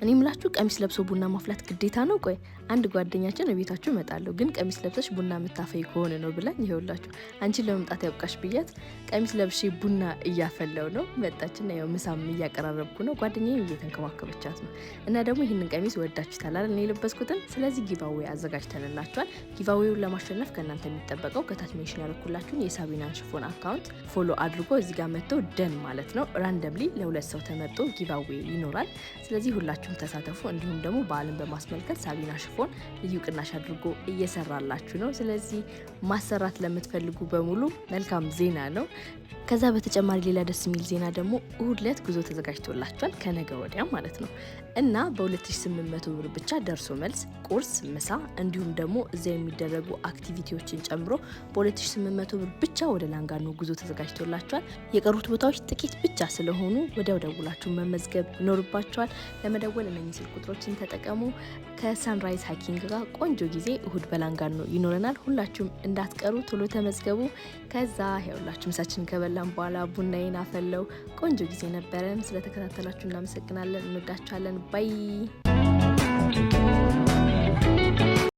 እኔ ምላችሁ ቀሚስ ለብሶ ቡና ማፍላት ግዴታ ነው? ቆይ አንድ ጓደኛችን ቤታችሁ እመጣለሁ ግን ቀሚስ ለብሰሽ ቡና የምታፈይ ከሆነ ነው ብላኝ፣ ይኸውላችሁ አንቺን ለመምጣት ያብቃሽ ብያት ቀሚስ ለብሼ ቡና እያፈላው ነው መጣችና፣ ያው ምሳም እያቀራረብኩ ነው። ጓደኛዬ እየተንከባከበቻት ነው። እና ደግሞ ይህንን ቀሚስ ወዳችሁታል አይደል? እኔ የለበስኩትን። ስለዚህ ጊቫዌይ አዘጋጅተንላችኋል። ጊቫዌውን ለማሸነፍ ከእናንተ የሚጠበቀው ከታች ሜንሽን ያደረኩላችሁን የሳቢናን ሽፎን አካውንት ፎሎ አድርጎ እዚህ ጋር መጥቶ ደን ማለት ነው ራንደምሊ ለሁለት ሰው ተመርጦ ጊቫዌይ ይኖራል። ስለዚህ ሁላችሁ ተሳተፉ። እንዲሁም ደግሞ በዓልን በማስመልከት ሳቢና ሽፎን ልዩ ቅናሽ አድርጎ እየሰራላችሁ ነው። ስለዚህ ማሰራት ለምትፈልጉ በሙሉ መልካም ዜና ነው። ከዛ በተጨማሪ ሌላ ደስ የሚል ዜና ደግሞ እሁድ ዕለት ጉዞ ተዘጋጅቶላችኋል ከነገ ወዲያ ማለት ነው እና በ2800 ብር ብቻ ደርሶ መልስ፣ ቁርስ፣ ምሳ እንዲሁም ደግሞ እዚያ የሚደረጉ አክቲቪቲዎችን ጨምሮ በ2800 ብር ብቻ ወደ ላንጋኖ ጉዞ ተዘጋጅቶላችኋል። የቀሩት ቦታዎች ጥቂት ብቻ ስለሆኑ ወዲያው ደውላችሁ መመዝገብ ይኖርባችኋል። ለመደወል እነኚህ ስልክ ቁጥሮችን ተጠቀሙ። ከሳንራይዝ ሃይኪንግ ጋር ቆንጆ ጊዜ እሁድ በላንጋኖ ይኖረናል። ሁላችሁም እንዳትቀሩ ቶሎ ተመዝገቡ። ከዛ ይኸውላችሁ ምሳችን ከበላን በኋላ ቡናዬን አፈለው ቆንጆ ጊዜ ነበረን። ስለተከታተላችሁ እናመሰግናለን። እንወዳችኋለን። ባይ